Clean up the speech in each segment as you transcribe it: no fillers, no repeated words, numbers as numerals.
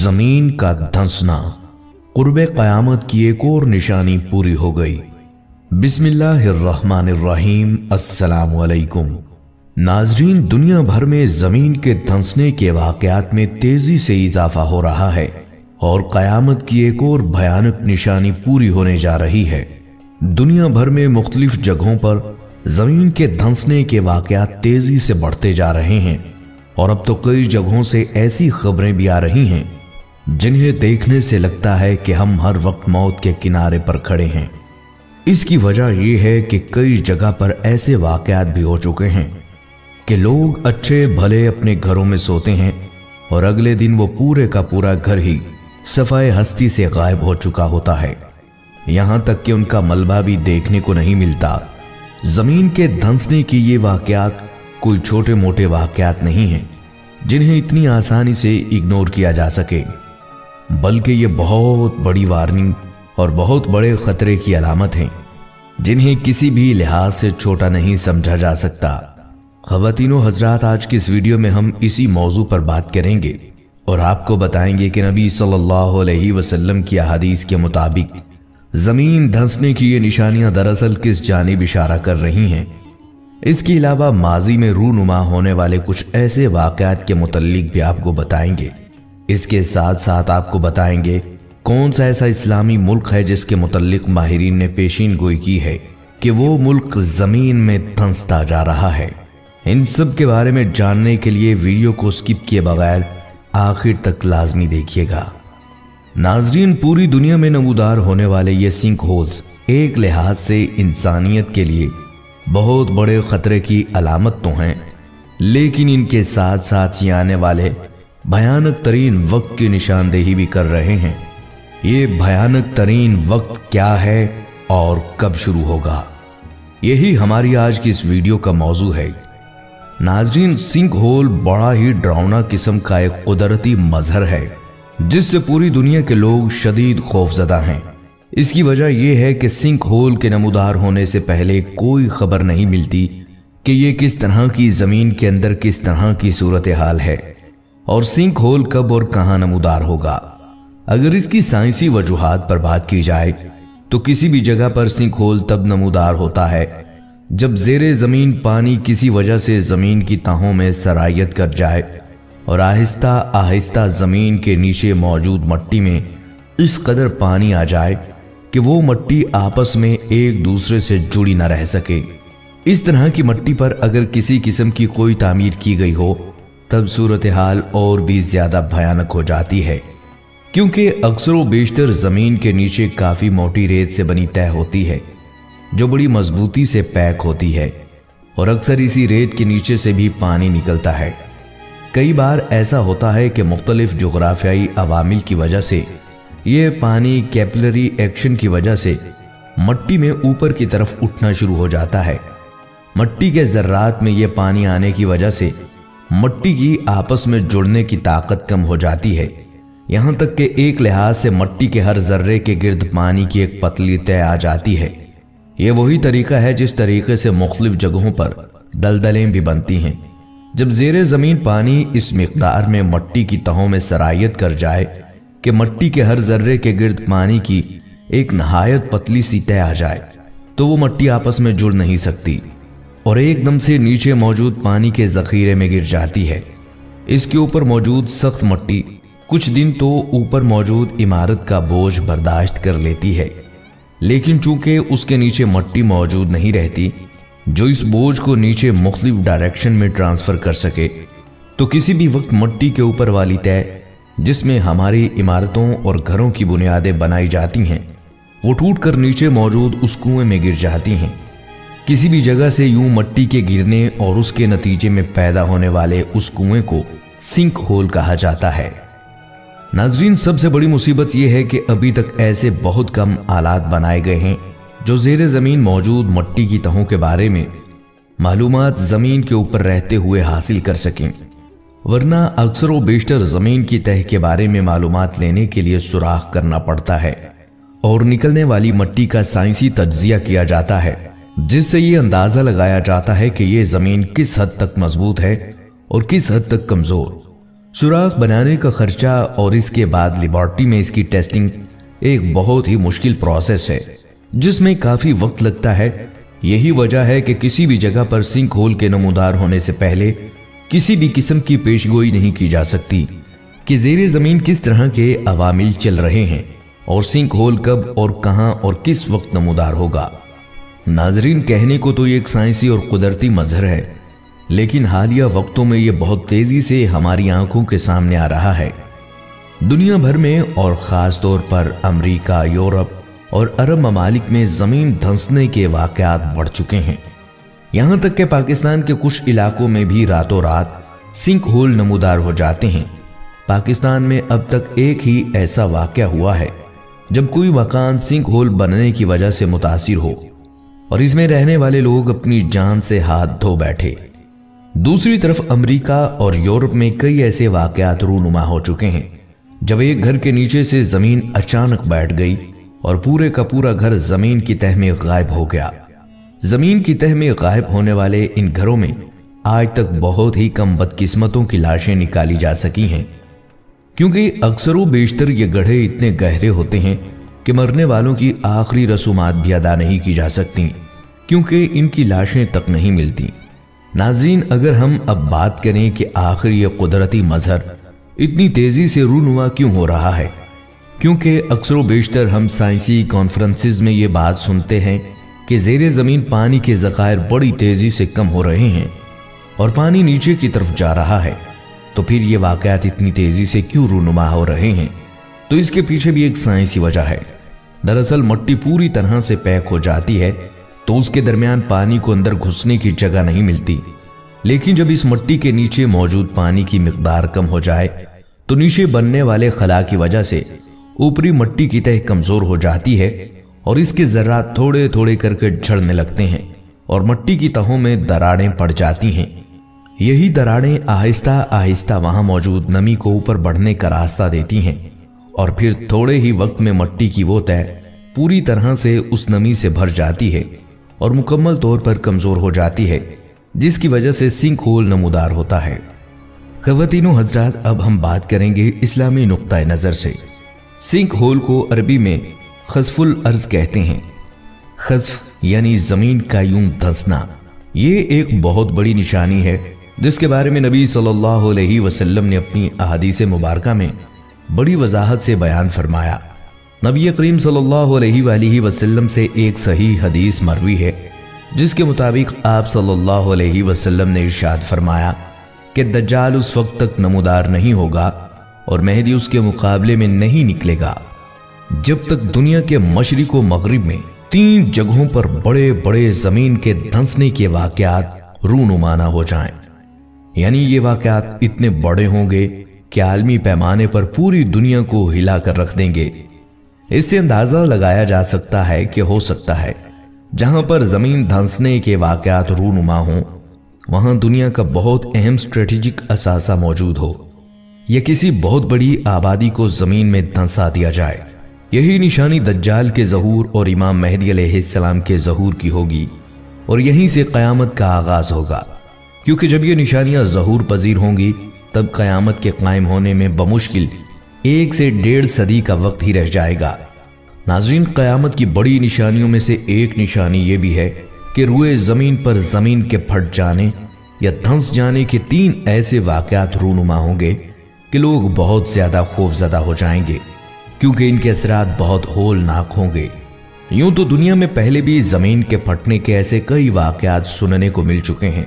जमीन का धंसना, कुर्बे क़यामत की एक और निशानी पूरी हो गई। बिस्मिल्लाहिर्रहमानिर्रहीम। अस्सलामु अलैकुम नाज़रीन, दुनिया भर में जमीन के धंसने के वाक़यात में तेजी से इजाफा हो रहा है और क़यामत की एक और भयानक निशानी पूरी होने जा रही है। दुनिया भर में मुख्तलिफ जगहों पर जमीन के धंसने के वाक़यात तेजी से बढ़ते जा रहे हैं और अब तो कई जगहों से ऐसी खबरें भी आ रही हैं जिन्हें देखने से लगता है कि हम हर वक्त मौत के किनारे पर खड़े हैं। इसकी वजह यह है कि कई जगह पर ऐसे वाक़यात भी हो चुके हैं कि लोग अच्छे भले अपने घरों में सोते हैं और अगले दिन वो पूरे का पूरा घर ही सफाए हस्ती से गायब हो चुका होता है। यहां तक कि उनका मलबा भी देखने को नहीं मिलता। जमीन के धंसने की ये वाक़यात कोई छोटे मोटे वाक़यात नहीं हैं जिन्हें इतनी आसानी से इग्नोर किया जा सके, बल्कि ये बहुत बड़ी वार्निंग और बहुत बड़े खतरे की अलामत हैं जिन्हें किसी भी लिहाज से छोटा नहीं समझा जा सकता। ख़वातीनो हज़रात, आज की इस वीडियो में हम इसी मौजू पर बात करेंगे और आपको बताएंगे कि नबी सल्लल्लाहु अलैहि वसल्लम की अहादीस के मुताबिक जमीन धंसने की ये निशानियां दरअसल किस जानिब इशारा कर रही हैं। इसके अलावा माजी में रूनुमा होने वाले कुछ ऐसे वाक़यात के मुतल्लिक भी आपको बताएंगे। इसके साथ साथ आपको बताएंगे कौन सा ऐसा इस्लामी मुल्क है जिसके मुतल्लिक माहिरीन ने पेशीन गोई की है कि वो मुल्क जमीन में धंसता जा रहा है। इन सब के बारे में जानने के लिए वीडियो को स्किप किए बगैर आखिर तक लाजमी देखिएगा। नाजरीन, पूरी दुनिया में नमूदार होने वाले ये सिंक होल्स एक लिहाज से इंसानियत के लिए बहुत बड़े खतरे की अलामत तो हैं, लेकिन इनके साथ साथ ये आने वाले भयानक तरीन वक्त की निशानदेही भी कर रहे हैं। ये भयानक तरीन वक्त क्या है और कब शुरू होगा, यही हमारी आज की इस वीडियो का मौजू है। नाजरीन, सिंक होल बड़ा ही डरावना किस्म का एक कुदरती मजहर है जिससे पूरी दुनिया के लोग शदीद खौफजदा हैं। इसकी वजह यह है कि सिंक होल के नमूदार होने से पहले कोई खबर नहीं मिलती कि ये किस तरह की जमीन के अंदर किस तरह की सूरत हाल है और सिंक होल कब और कहां नमूदार होगा। अगर इसकी साइंसी वजूहात पर बात की जाए तो किसी भी जगह पर सिंक होल तब नमूदार होता है जब जेरे जमीन पानी किसी वजह से जमीन की तहों में सरायत कर जाए और आहिस्ता आहिस्ता जमीन के नीचे मौजूद मट्टी में इस कदर पानी आ जाए कि वो मट्टी आपस में एक दूसरे से जुड़ी न रह सके। इस तरह की मट्टी पर अगर किसी किस्म की कोई तामीर की गई हो तब सूरत हाल और भी ज्यादा भयानक हो जाती है, क्योंकि अक्सर व बेशतर जमीन के नीचे काफी मोटी रेत से बनी तह होती है जो बड़ी मजबूती से पैक होती है और अक्सर इसी रेत के नीचे से भी पानी निकलता है। कई बार ऐसा होता है कि मुख्तलिफ जोग्राफियाई अवामिल की वजह से ये पानी कैपिलरी एक्शन की वजह से मट्टी में ऊपर की तरफ उठना शुरू हो जाता है। मट्टी के जर्रात में ये पानी आने की वजह से मट्टी की आपस में जुड़ने की ताकत कम हो जाती है, यहां तक कि एक लिहाज से मट्टी के हर जर्रे के गिर्द पानी की एक पतली तय आ जाती है। ये वही तरीका है जिस तरीके से मुख्तलिफ जगहों पर दलदलें भी बनती हैं। जब जेरे जमीन पानी इस मिकदार में मट्टी की तहों में सरायत कर जाए कि मट्टी के हर जर्रे के गिर्द पानी की एक नहायत पतली सी तय आ जाए तो वो मट्टी आपस में जुड़ नहीं सकती और एकदम से नीचे मौजूद पानी के जखीरे में गिर जाती है। इसके ऊपर मौजूद सख्त मट्टी कुछ दिन तो ऊपर मौजूद इमारत का बोझ बर्दाश्त कर लेती है, लेकिन चूंकि उसके नीचे मट्टी मौजूद नहीं रहती जो इस बोझ को नीचे मुख्तलिफ डायरेक्शन में ट्रांसफर कर सके, तो किसी भी वक्त मट्टी के ऊपर वाली तय जिसमें हमारी इमारतों और घरों की बुनियादें बनाई जाती हैं वो टूटकर नीचे मौजूद उस कुएं में गिर जाती हैं। किसी भी जगह से यूं मट्टी के गिरने और उसके नतीजे में पैदा होने वाले उस कुएं को सिंक होल कहा जाता है। नाजरीन, सबसे बड़ी मुसीबत यह है कि अभी तक ऐसे बहुत कम आलात बनाए गए हैं जो जेरे जमीन मौजूद मट्टी की तहों के बारे में मालूमात जमीन के ऊपर रहते हुए हासिल कर सकें, वरना अक्सर व बेशतर जमीन की तह के बारे में मालूमात लेने के लिए सुराख करना पड़ता है और निकलने वाली मट्टी का साइंसी तज्जिया किया जाता है जिससे ये अंदाजा लगाया जाता है कि ये जमीन किस हद तक मजबूत है और किस हद तक कमजोर। सुराख बनाने का खर्चा और इसके बाद लेबॉर्ट्री में इसकी टेस्टिंग एक बहुत ही मुश्किल प्रोसेस है जिसमें काफी वक्त लगता है। यही वजह है कि किसी भी जगह पर सिंक होल के नमूदार होने से पहले किसी भी किस्म की पेशगोई नहीं की जा सकती कि ज़ेरे ज़मीन किस तरह के अवामिल चल रहे हैं और सिंक होल कब और कहां और किस वक्त नमूदार होगा। नाजरीन, कहने को तो ये एक साइंसी और कुदरती मजहर है, लेकिन हालिया वक्तों में ये बहुत तेजी से हमारी आंखों के सामने आ रहा है। दुनिया भर में और ख़ास तौर पर अमेरिका, यूरोप और अरब ममालिक में ज़मीन धंसने के वाक़यात बढ़ चुके हैं। यहाँ तक कि पाकिस्तान के कुछ इलाकों में भी रातों रात सिंक होल नमूदार हो जाते हैं। पाकिस्तान में अब तक एक ही ऐसा वाक़या हुआ है जब कोई मकान सिंक होल बनने की वजह से मुतासिर हो और इसमें रहने वाले लोग अपनी जान से हाथ धो बैठे। दूसरी तरफ अमेरिका और यूरोप में कई ऐसे वाक़यात रूनुमा हो चुके हैं जब एक घर के नीचे से जमीन अचानक बैठ गई और पूरे का पूरा घर जमीन की तह में गायब हो गया। जमीन की तह में गायब होने वाले इन घरों में आज तक बहुत ही कम बदकिस्मतों की लाशें निकाली जा सकी हैं, क्योंकि अक्सर बेशतर ये गड्ढे इतने गहरे होते हैं कि मरने वालों की आखिरी रसूमात भी अदा नहीं की जा सकती, क्योंकि इनकी लाशें तक नहीं मिलती। नाज़रीन, अगर हम अब बात करें कि आखिर ये कुदरती मजहर इतनी तेजी से रूनुमा क्यों हो रहा है, क्योंकि अक्सर बेशतर हम साइंसी कॉन्फ्रेंसेस में ये बात सुनते हैं कि ज़ेरे ज़मीन पानी के ज़खायर बड़ी तेजी से कम हो रहे हैं और पानी नीचे की तरफ जा रहा है। तो फिर ये वाक़यात इतनी तेजी से क्यों रूनुमा हो रहे हैं? तो इसके पीछे भी एक साइंसी वजह है। दरअसल मट्टी पूरी तरह से पैक हो जाती है तो उसके दरमियान पानी को अंदर घुसने की जगह नहीं मिलती, लेकिन जब इस मट्टी के नीचे मौजूद पानी की मिकदार कम हो जाए तो नीचे बनने वाले खला की वजह से ऊपरी मट्टी की तह कमजोर हो जाती है और इसके जर्रात थोड़े थोड़े करके झड़ने लगते हैं और मट्टी की तहों में दरारें पड़ जाती हैं। यही दरारें आहिस्ता आहिस्ता वहां मौजूद नमी को ऊपर बढ़ने का रास्ता देती हैं और फिर थोड़े ही वक्त में मट्टी की वो तह पूरी तरह से उस नमी से भर जाती है और मुकम्मल तौर पर कमजोर हो जाती है, जिसकी वजह से सिंक होल नमूदार होता है। ख़वातीनो हज़रात, अब हम बात करेंगे इस्लामी नुक्ता नज़र से। सिंक होल को अरबी में खस्फुल अर्ज कहते हैं। खस्फ यानी ज़मीन का यूं धंसना। ये एक बहुत बड़ी निशानी है जिसके बारे में नबी सल्लल्लाहु अलैहि वसल्लम ने अपनी अहादीस मुबारका में बड़ी वजाहत से बयान फरमाया। नबी करीम सल्लल्लाहु अलैहि वसल्लम से एक सही हदीस मरवी है जिसके मुताबिक आप सल्लल्लाहु अलैहि वसल्लम ने इरशाद फरमाया कि दज्जाल उस वक्त तक नमूदार नहीं होगा और मेहदी उसके मुकाबले में नहीं निकलेगा जब तक दुनिया के मशरिक व मगरिब में 3 जगहों पर बड़े बड़े जमीन के धंसने के वाकयात रूनुमा ना हो जाएं। यानी ये वाकयात इतने बड़े होंगे कि आलमी पैमाने पर पूरी दुनिया को हिला कर रख देंगे। इससे अंदाजा लगाया जा सकता है कि हो सकता है जहां पर जमीन धंसने के वाकयात रूनुमा हों वहां दुनिया का बहुत अहम स्ट्रेटेजिक असासा मौजूद हो या किसी बहुत बड़ी आबादी को जमीन में धंसा दिया जाए। यही निशानी दज्जाल के ज़हूर और इमाम मेहदी अलैहिस्सलाम के ज़हूर की होगी और यहीं से क़यामत का आगाज होगा, क्योंकि जब ये निशानियां ज़हूर पजीर होंगी तब क़यामत के कायम होने में बमुश्किल 1 से 1.5 सदी का वक्त ही रह जाएगा। नाज़रीन, क़यामत की बड़ी निशानियों में से एक निशानी ये भी है कि रुए ज़मीन पर ज़मीन के फट जाने या धंस जाने के 3 ऐसे वाक़यात रूनुमा होंगे कि लोग बहुत ज़्यादा खौफज़दा हो जाएंगे, क्योंकि इनके असरात बहुत होलनाक होंगे। यूं तो दुनिया में पहले भी ज़मीन के फटने के ऐसे कई वाक़यात सुनने को मिल चुके हैं,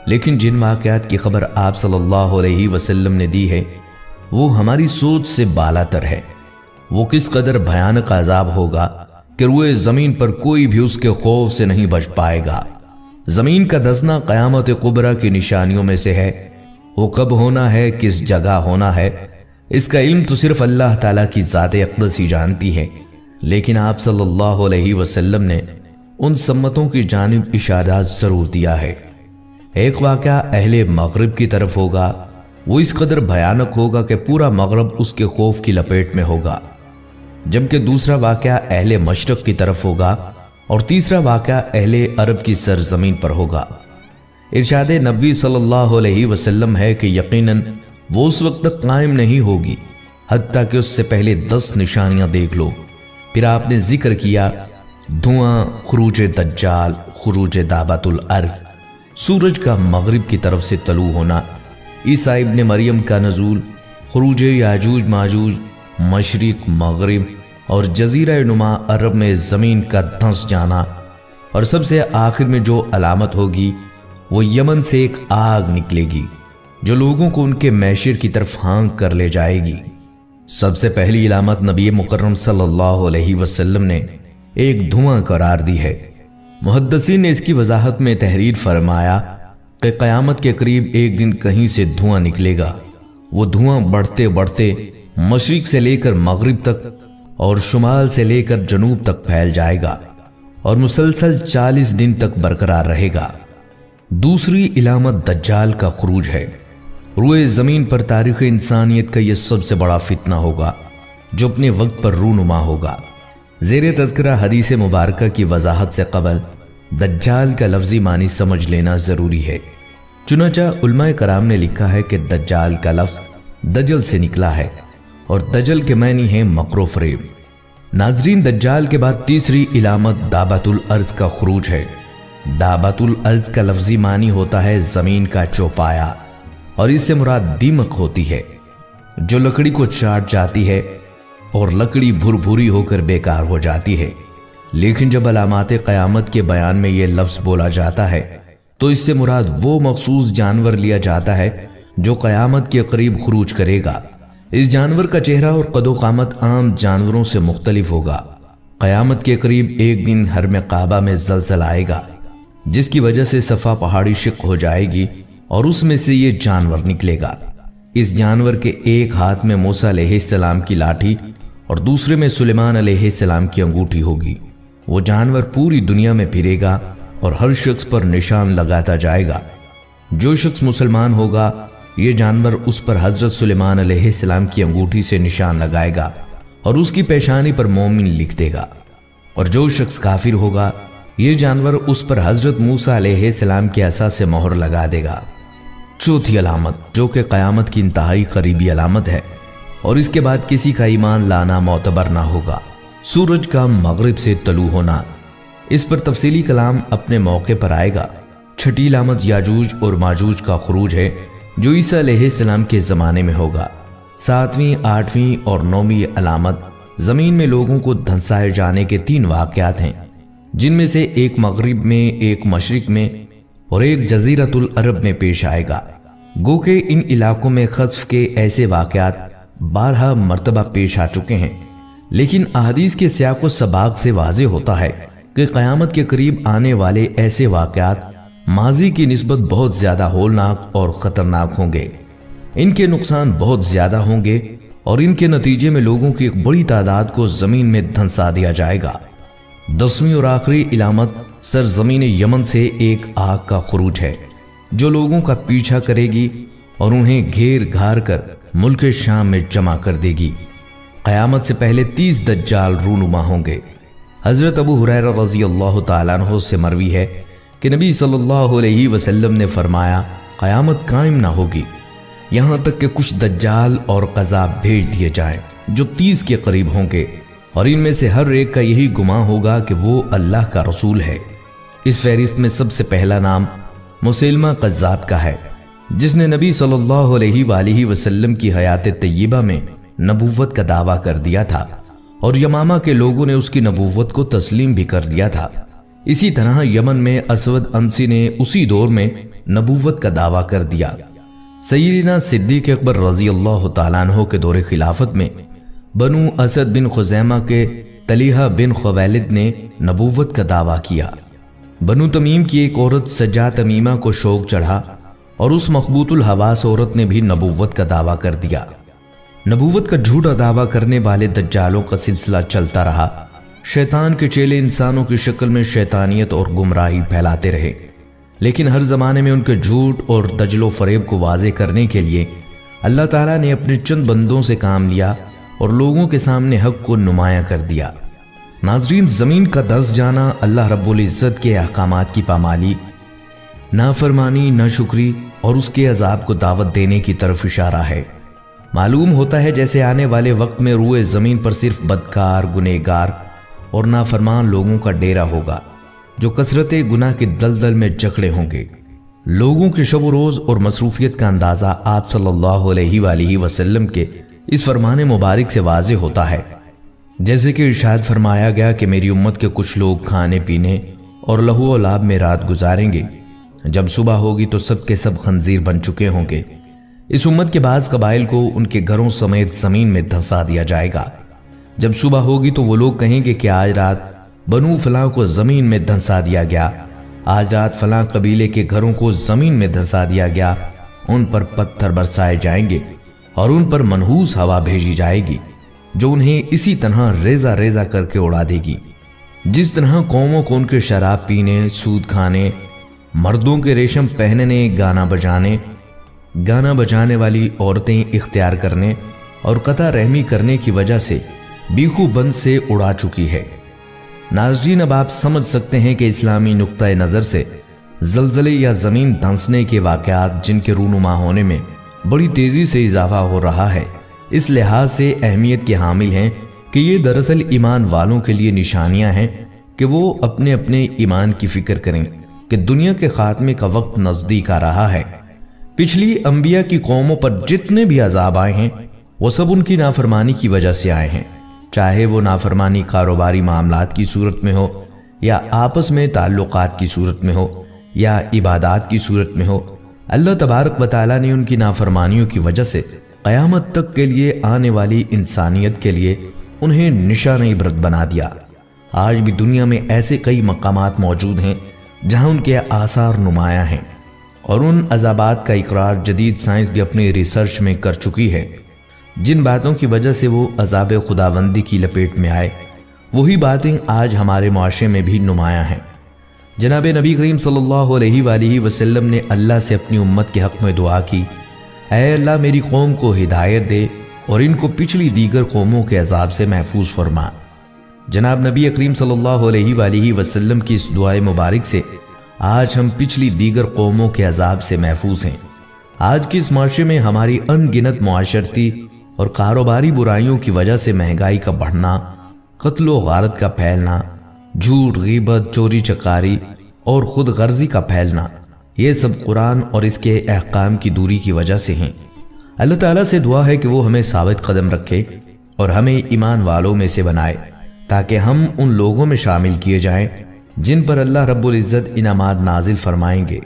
लेकिन जिन वाक़यात की खबर आप सल्लल्लाहु अलैहि वसल्लम ने दी है वो हमारी सोच से बालातर है। वो किस कदर भयानक अजाब होगा कि रुए ज़मीन पर कोई भी उसके खौफ से नहीं बच पाएगा। ज़मीन का धंसना क़यामत कुबरा की निशानियों में से है। वो कब होना है, किस जगह होना है, इसका इल्म तो सिर्फ अल्लाह ताला की ज़ात अक़दस ही जानती है, लेकिन आप सल्लल्लाहु अलैहि वसल्लम ने उन सम्मतों की जानिब इशारा जरूर दिया है। एक वाक़या अहले मगरिब की तरफ होगा, वो इस कदर भयानक होगा कि पूरा मगरब उसके खौफ की लपेट में होगा, जबकि दूसरा वाक़या अहले मशरक़ की तरफ होगा और तीसरा वाक़या अहले अरब की सरजमीन पर होगा। इरशाद नबी सल्लल्लाहु अलैहि वसल्लम है कि यकीनन وہ اس وقت تک قائم نہیں ہوگی حتیٰ کہ اس سے پہلے 10 نشانیاں دیکھ لو۔ پھر آپ نے ذکر کیا دھواں، خروج دجال، خروج دابۃ الارض، سورج کا مغرب کی طرف سے طلوع ہونا، عیسیٰ ابن مریم کا نزول، خروج یاجوج ماجوج، مشرق مغرب اور جزیرہ نما عرب میں زمین کا دھنس جانا، اور سب سے آخر میں جو علامت ہوگی وہ یمن سے ایک آگ نکلے گی جو لوگوں کو ان کے معشر کی طرف ہانک کر لے جائے گی۔ سب سے پہلی علامت نبی مکرم صلی اللہ علیہ وسلم نے ایک دھواں قرار دی ہے۔ محدثین نے اس کی وضاحت میں تحریر فرمایا کہ قیامت کے قریب ایک دن کہیں سے دھواں نکلے گا۔ وہ دھواں بڑھتے بڑھتے مشرق سے لے کر مغرب تک اور شمال سے لے کر جنوب تک پھیل جائے گا اور مسلسل 40 دن تک برقرار رہے گا۔ دوسری علامت دجال کا خروج ہے۔ روئے زمین پر تاریخ انسانیت کا یہ سب سے بڑا فتنہ ہوگا جو اپنے وقت پر رونما ہوگا۔ زیر تذکرہ حدیث مبارکہ کی وضاحت سے قبل دجال کا لفظی معنی سمجھ لینا ضروری ہے۔ چنانچہ علماء کرام نے لکھا ہے کہ دجال کا لفظ دجل سے نکلا ہے اور دجل کے معنی ہے مکر و فریب۔ ناظرین، دجال کے بعد تیسری علامت دابۃ الارض کا خروج ہے۔ دابۃ الارض کا لفظی معنی ہوتا ہے زمین کا چوپایا، اور اس سے مراد دیمک ہوتی ہے جو لکڑی کو چاٹ جاتی ہے اور لکڑی بھر بھری ہو کر بیکار ہو جاتی ہے۔ لیکن جب علامات قیامت کے بیان میں یہ لفظ بولا جاتا ہے تو اس سے مراد وہ مخصوص جانور لیا جاتا ہے جو قیامت کے قریب خروج کرے گا۔ اس جانور کا چہرہ اور قد و قامت عام جانوروں سے مختلف ہوگا۔ قیامت کے قریب ایک دن حرم کعبہ میں زلزلہ آئے گا جس کی وجہ سے صفا پہاڑی شق ہو جائے گی اور اس میں سے یہ جانور نکلے گا۔ اس جانور کے ایک ہاتھ میں موسیٰ علیہ السلام کی لاٹھی اور دوسرے میں سلیمان علیہ السلام کی انگوٹھی ہوگی۔ وہ جانور پوری دنیا میں پھرے گا اور ہر شخص پر نشان لگاتا جائے گا۔ جو شخص مسلمان ہوگا یہ جانور اس پر حضرت سلیمان علیہ السلام کی انگوٹھی سے نشان لگائے گا اور اس کی پیشانی پر مومن لکھ دے گا، اور جو شخص کافر ہوگا یہ جانور اس پر حضرت موسیٰ علیہ السلام کے عصا سے مہر لگا دے گا۔ چوتھی علامت، جو کہ قیامت کی انتہائی قریبی علامت ہے اور اس کے بعد کسی کا ایمان لانا معتبر نہ ہوگا، سورج کا مغرب سے طلوع ہونا۔ اس پر تفصیلی کلام اپنے موقع پر آئے گا۔ چھٹی علامت یاجوج اور ماجوج کا خروج ہے جو عیسیٰ علیہ السلام کے زمانے میں ہوگا۔ ساتویں، آٹھویں اور نویں علامت زمین میں لوگوں کو دھنسائے جانے کے 3 واقعات ہیں، جن میں سے ایک مغرب میں، ایک مشرق میں اور ایک جزیرۃ العرب میں پیش آئے گا۔ گو کہ ان علاقوں میں خسف کے ایسے واقعات 12 مرتبہ پیش آ چکے ہیں، لیکن احادیث کے سیاق و سباق سے واضح ہوتا ہے کہ قیامت کے قریب آنے والے ایسے واقعات ماضی کی نسبت بہت زیادہ ہولناک اور خطرناک ہوں گے۔ ان کے نقصان بہت زیادہ ہوں گے اور ان کے نتیجے میں لوگوں کی ایک بڑی تعداد کو زمین میں دھنسا دیا جائے گا۔ 10ویں اور آخری علامت سرزمین یمن سے ایک آگ کا خروج ہے جو لوگوں کا پیچھا کرے گی اور انہیں گھیر گھار کر ملک شام میں جمع کر دے گی۔ قیامت سے پہلے 30 دجال رونما ہوں گے۔ حضرت ابو ہریرہ رضی اللہ تعالیٰ عنہ سے مروی ہے کہ نبی صلی اللہ علیہ وسلم نے فرمایا قیامت قائم نہ ہوگی یہاں تک کہ کچھ دجال اور قذاب بھیج دیے جائیں جو 30 کے قریب ہوں گے، اور ان میں سے ہر ایک کا یہی گمان ہوگا کہ وہ اللہ کا رسول ہے۔ اس فہرست میں سب سے پہلا نام مسیلمہ قذاب کا ہے، جس نے نبی صلی اللہ علیہ وآلہ وسلم کی حیات طیبہ میں نبوت کا دعویٰ کر دیا تھا، اور یمامہ کے لوگوں نے اس کی نبوت کو تسلیم بھی کر لیا تھا۔ اسی طرح یمن میں اسود انسی نے اسی دور میں نبوت کا دعویٰ کر دیا۔ سیدنا صدیق اکبر رضی اللہ تعالیٰ عنہ کے دور خلافت میں بنو اسد بن خزیمہ کے طلیحہ بن خویلد نے نبوت کا دعویٰ کیا۔ بنو تمیم کی ایک عورت سجا تمیمہ کو شوق چڑھا اور اس مخبوط الحواس عورت نے بھی نبوت کا دعویٰ کر دیا۔ نبوت کا جھوٹا دعویٰ کرنے والے دجالوں کا سلسلہ چلتا رہا۔ شیطان کے چیلے انسانوں کی شکل میں شیطانیت اور گمراہی پھیلاتے رہے، لیکن ہر زمانے میں ان کے جھوٹ اور دجل و فریب کو واضح کرنے کے لیے اللہ تعالیٰ نے اپنے چند بندوں سے کام لیا اور لوگوں کے سامنے حق کو نمایاں کر دیا۔ ناظرین، زمین کا دھس جانا اللہ رب العزت کے احکامات کی پامالی نافرمانی، ناشکری اور اس کے عذاب کو دعوت دینے کی طرف اشارہ ہے۔ معلوم ہوتا ہے جیسے آنے والے وقت میں روئے زمین پر صرف بدکار، گنہگار اور نافرمان لوگوں کا ڈیرا ہوگا، جو کثرت گناہ کے دلدل میں جکڑے ہوں گے۔ لوگوں کے شب و روز اور مصروفیت کا اندازہ آپ صلی اللہ علیہ وآلہ وسلم کے اس فرمان مبارک سے واضح ہوتا ہے، جیسے کہ ارشاد فرمایا گیا کہ میری امت کے کچھ لوگ کھانے پینے اور لہو و لعب میں رات گزاریں گے، جب صبح ہوگی تو سب کے سب خنزیر بن چکے ہوں گے۔ اس امت کے بعض قبائل کو ان کے گھروں سمیت زمین میں دھنسا دیا جائے گا۔ جب صبح ہوگی تو وہ لوگ کہیں گے کہ آج رات بنو فلاں کو زمین میں دھنسا دیا گیا، آج رات فلاں قبیلے کے گھروں کو زمین میں دھنسا دیا گیا۔ ان پر پتھر برسائے جائیں گے اور ان پر منحوس ہوا بھیجی جائے گی، جو انہیں اسی طرح ریزہ ریزہ کر کے اڑا دے گی، جس طرح قوموں کو ان کے شراب پینے، سود کھانے، مردوں کے ریشم پہننے، گانا بجانے والی عورتیں اختیار کرنے اور قطع رحمی کرنے کی وجہ سے بیخو بند سے اڑا چکی ہے۔ ناظرین، اب آپ سمجھ سکتے ہیں کہ اسلامی نقطۂ نظر سے زلزلے یا زمین دھنسنے کے واقعات جن کے رونما ہونے میں بڑی تیزی سے اضافہ ہو رہا ہے، اس لحاظ سے اہمیت کے حامل ہیں کہ یہ دراصل ایمان والوں کے لیے نشانیاں ہیں کہ وہ اپنے اپنے ایمان کی فکر کریں کہ دنیا کے خاتمے کا وقت نزدیک آ رہا ہے۔ پچھلی انبیاء کی قوموں پر جتنے بھی عذاب آئے ہیں وہ سب ان کی نافرمانی کی وجہ سے آئے ہیں، چاہے وہ نافرمانی کاروباری معاملات کی صورت میں ہو، یا آپس میں تعلقات کی صورت میں ہو، یا عبادات کی صورت میں ہو۔ اللہ تبارک و تعالیٰ نے ان کی نافرمانیوں کی وجہ سے قیامت تک کے لیے آنے والی انسانیت کے لیے انہیں نشانہ عبرت بنا دیا۔ آج بھی دنیا میں ایسے کئی مقامات موجود ہیں جہاں ان کے آثار نمایاں ہیں، اور ان عذابات کا اقرار جدید سائنس بھی اپنی ریسرچ میں کر چکی ہے۔ جن باتوں کی وجہ سے وہ عذاب خداوندی کی لپیٹ میں آئے، وہی باتیں آج ہمارے معاشرے میں بھی نمایاں ہیں۔ جناب نبی کریم صلی اللہ علیہ وآلہ وسلم نے اللہ سے اپنی امت کے حق میں دعا کی، اے اللہ میری قوم کو ہدایت دے اور ان کو پچھلی دیگر قوموں کے عذاب سے محفوظ فرما۔ جناب نبی کریم صلی اللہ علیہ وآلہ وسلم کی اس دعائے مبارک سے آج ہم پچھلی دیگر قوموں کے عذاب سے محفوظ ہیں۔ آج کے اس معاشرے میں ہماری ان گنت معاشرتی اور کاروباری برائیوں کی وجہ سے مہنگائی کا بڑھنا، قتل و غارت کا پھیلنا، جھوٹ، غیبت، چوری چکاری اور خود غرضی کا پھیلنا، یہ سب قرآن اور اس کے احکام کی دوری کی وجہ سے ہیں۔ اللہ تعالیٰ سے دعا ہے کہ وہ ہمیں ثابت قدم رکھے اور ہمیں ایمان والوں میں سے بنائے، تاکہ ہم ان لوگوں میں شامل کیے جائیں جن پر اللہ رب العزت انعامات نازل فرمائیں گے۔